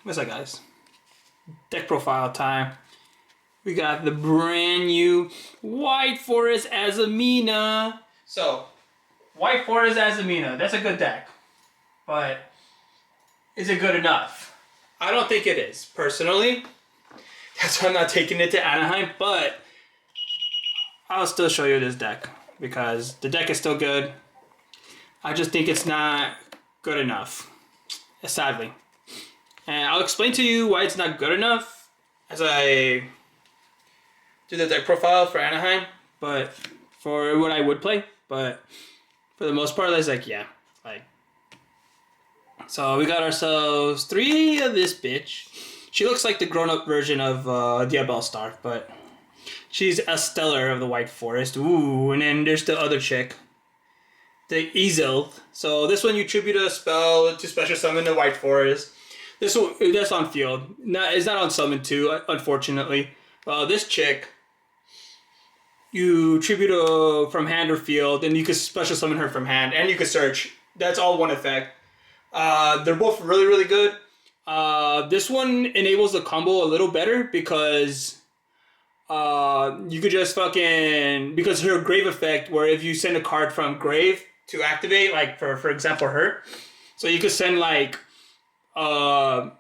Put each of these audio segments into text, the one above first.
What's up, guys? Deck profile time. We got the brand new White Forest Azamina. So, White Forest Azamina, that's a good deck. But, is it good enough? I don't think it is, personally. That's why I'm not taking it to Anaheim, but I'll still show you this deck. Because the deck is still good. I just think it's not good enough. Sadly. And I'll explain to you why it's not good enough as I do the deck profile for Anaheim, but for what I would play. But for the most part, it's like, yeah. So we got ourselves 3 of this bitch. She looks like the grown-up version of Diabell Star, but she's a stellar of the White Forest. Ooh, and then there's the other chick. The Ezelth. So this one you tribute a spell to special summon the White Forest. This one, that's on field. It's not on summon too, unfortunately. This chick, you tribute from hand or field, and you can special summon her from hand, and you can search. That's all one effect. They're both really, really good. This one enables the combo a little better because you could just because her grave effect, where if you send a card from grave to activate, like for example her, so you could send like a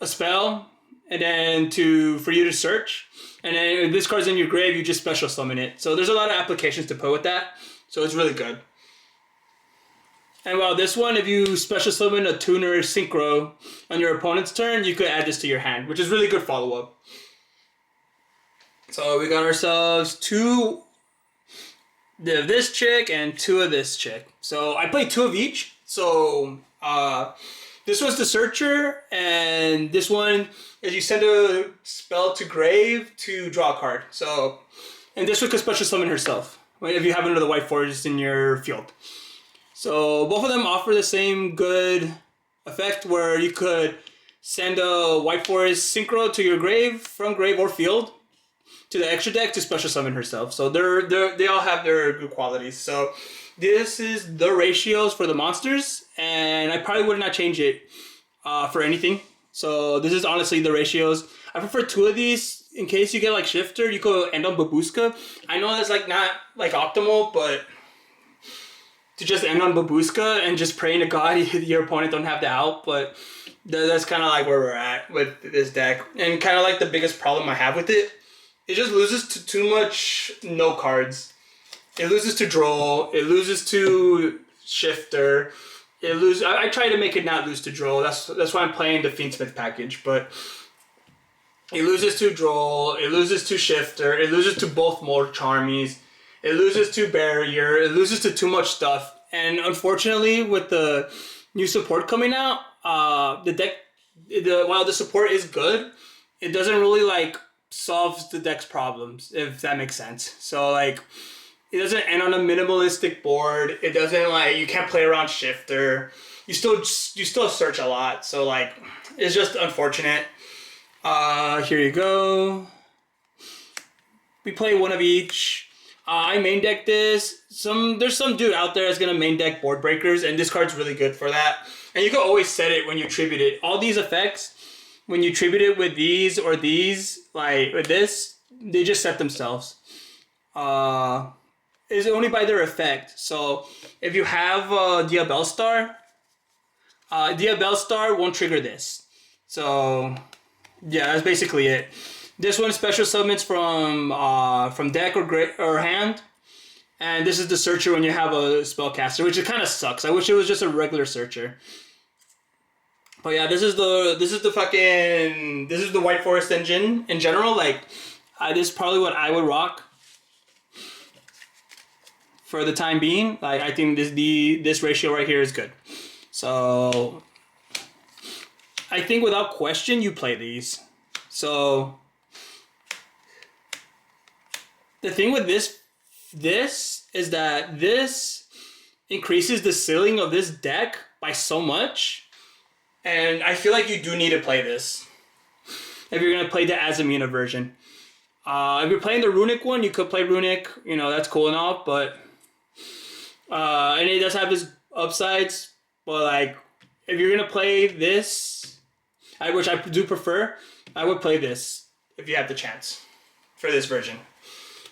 spell and then for you to search, and then if this card's in your grave, you just special summon it. So there's a lot of applications to put with that, so it's really good. And while this one, if you special summon a tuner synchro on your opponent's turn, you could add this to your hand, which is really good follow-up. So we got ourselves 2 of this chick and 2 of this chick. So I played 2 of each. So this was the Searcher, and this one is you send a spell to grave to draw a card. So, and this one could special summon herself if you have another White Forest in your field. So both of them offer the same good effect where you could send a White Forest Synchro to your grave, from grave or field, to the extra deck to special summon herself. So they all have their good qualities. So this is the ratios for the monsters, and I probably would not change it for anything. So this is honestly the ratios. I prefer 2 of these in case you get like Shifter. You could end on Babushka. I know that's like not like optimal, but to just end on Babushka and just praying to God your opponent don't have the out, but that's kind of like where we're at with this deck. And kind of like the biggest problem I have with it just loses to too much no cards. It loses to Droll. It loses to Shifter. I try to make it not lose to Droll. That's why I'm playing the Fiendsmith package. But it loses to Droll. It loses to Shifter. It loses to both more Charmies. It loses to Barrier. It loses to too much stuff. And unfortunately, with the new support coming out, the deck, while the support is good, it doesn't really like solves the deck's problems, if that makes sense. So like, it doesn't end on a minimalistic board. It doesn't like, you can't play around Shifter. You still search a lot. So like, it's just unfortunate. Here you go. We play 1 of each. I main deck this. There's some dude out there that's gonna main deck Board Breakers, and this card's really good for that. And you can always set it when you tribute it. All these effects, when you tribute it with these or these, like with this, they just set themselves. It's only by their effect. So if you have Diabell Star, Diabell Star won't trigger this. So yeah, that's basically it. This one special summons from deck or hand, and this is the Searcher when you have a spellcaster, which it kind of sucks. I wish it was just a regular Searcher. But yeah, this is the White Forest engine in general. Like, this is probably what I would rock for the time being. Like, I think this ratio right here is good. So I think without question you play these. So the thing with this is that this increases the ceiling of this deck by so much. And I feel like you do need to play this if you're going to play the Azamina version. If you're playing the Runic one, you could play Runic. You know, that's cool and all. But and it does have its upsides. But like, if you're going to play this, which I do prefer, I would play this if you have the chance for this version.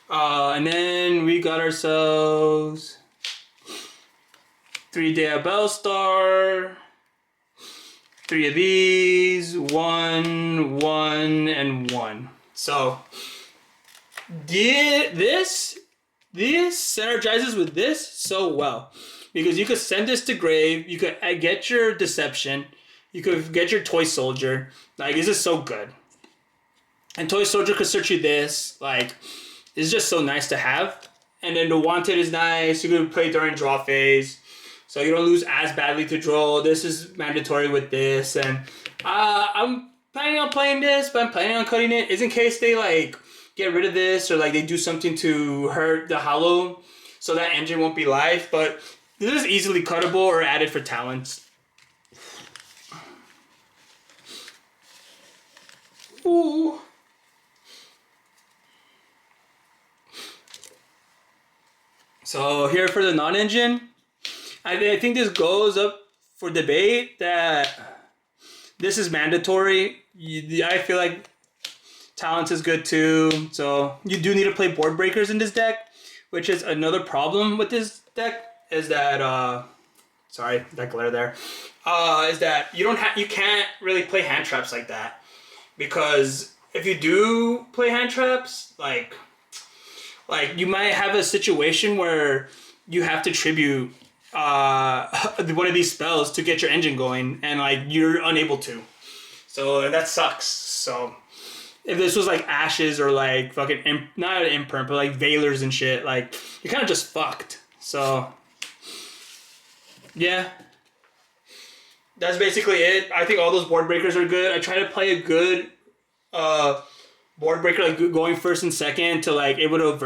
And then we got ourselves 3-day Bellstar, 3 of these, 1, 1, and 1. So this synergizes with this so well, because you could send this to grave, you could get your deception, you could get your toy soldier. Like, this is so good. And toy soldier could search you this. Like, it's just so nice to have. And then the wanted is nice. You could play during draw phase, so you don't lose as badly to draw. This is mandatory with this, and I'm planning on playing this, but I'm planning on cutting it, is in case they like get rid of this, or like they do something to hurt the hollow, so that engine won't be live. But this is easily cuttable or added for talents. Ooh. So here for the non-engine, I think this goes up for debate that this is mandatory. I feel like talents is good too. So you do need to play board breakers in this deck, which is another problem with this deck, is that sorry, that glare there. Is that you can't really play hand traps like that, because if you do play hand traps, like you might have a situation where you have to tribute one of these spells to get your engine going, and like you're unable to. So that sucks. So if this was like Ashes or like fucking not Imperm, but like Veilers and shit, like you're kind of just fucked. So yeah, that's basically it. I think all those board breakers are good. I try to play a good board breaker, like going first and second, to like able to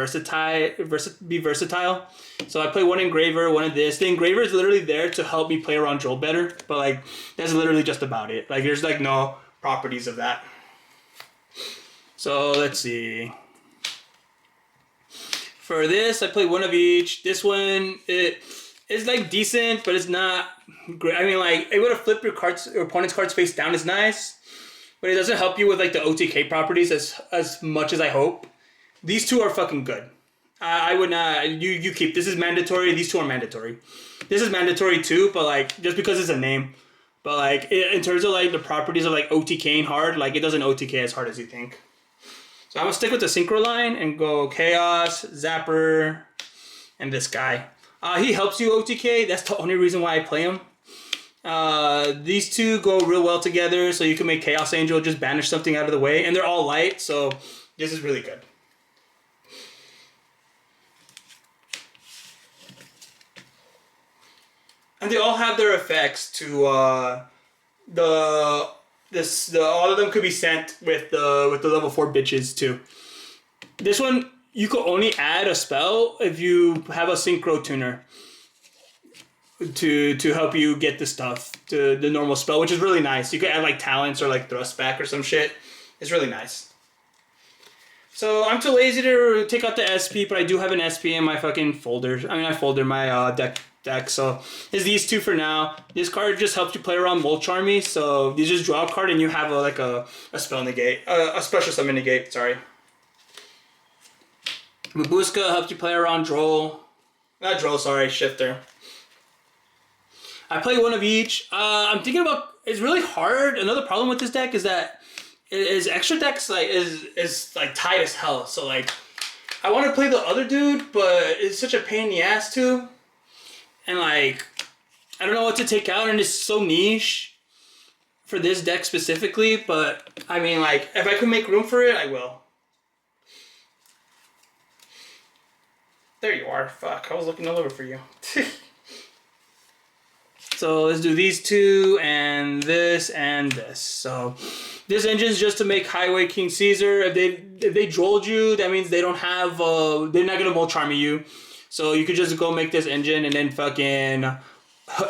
be versatile. So I play one engraver, one of this. The engraver is literally there to help me play around Joel better, but like that's literally just about it. Like there's like no properties of that. So let's see. For this, I play one of each. This one, it's like decent, but it's not great. I mean, like able to flip your opponent's cards face down is nice, but it doesn't help you with like the OTK properties as much as I hope. These two are fucking good. I would not. You keep. This is mandatory. These two are mandatory. This is mandatory too, but like just because it's a name. But like in terms of like the properties of like OTKing hard, like it doesn't OTK as hard as you think. So I'm gonna stick with the synchro line and go Chaos, Zapper, and this guy. He helps you OTK. That's the only reason why I play him. These two go real well together, so you can make Chaos Angel just banish something out of the way, and they're all light, so this is really good. And they all have their effects to all of them could be sent with the level 4 bitches too. This one you could only add a spell if you have a synchro tuner to help you get the stuff to the normal spell, which is really nice. You could add like talents or like thrust back or some shit. It's really nice. So I'm too lazy to take out the SP, but I do have an SP in my fucking folder. I mean, I folded my deck. So it's these two for now. This card just helps you play around Mulch Army. So you just draw a card and you have a spell negate, a special summon negate. Sorry. Babushka helps you play around Shifter. I play one of each. I'm thinking about. It's really hard. Another problem with this deck is that is extra decks is tight as hell. So like, I want to play the other dude, but it's such a pain in the ass too. And like, I don't know what to take out, and it's so niche for this deck specifically. But I mean, like, if I can make room for it, I will. There you are. Fuck, I was looking all over for you. So let's do these two and this and this. So this engine is just to make Highway King Caesar. If they drolled you, that means they don't have they're not gonna Mulch Army you. So you could just go make this engine and then fucking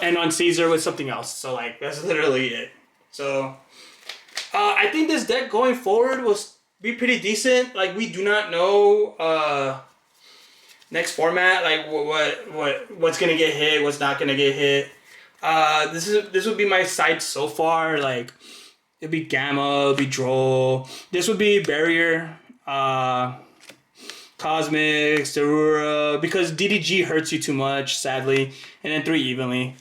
end on Caesar with something else. So like that's literally it. So I think this deck going forward will be pretty decent. Like we do not know next format, like what's gonna get hit, what's not gonna get hit. This would be my side so far. Like It'd be Gamma, it'd be Droll. This would be Barrier, Cosmic, Zarura, because DDG hurts you too much, sadly. And then 3 evenly.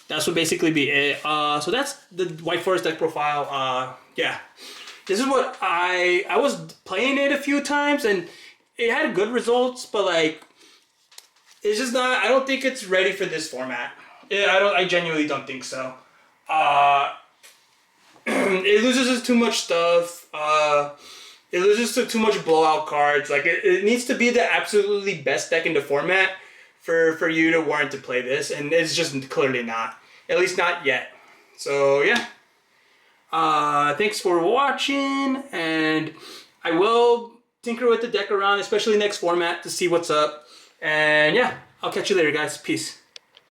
That's would basically be it. So that's the White Forest deck profile. Yeah. This is what I was playing it a few times and it had good results, but like it's just not. I don't think it's ready for this format. Yeah, I genuinely don't think so. It loses too much stuff. It loses to too much blowout cards. Like it needs to be the absolutely best deck in the format for you to warrant to play this, and it's just clearly not. At least not yet. So yeah. Thanks for watching, and I will tinker with the deck around, especially next format, to see what's up. And yeah, I'll catch you later, guys. Peace.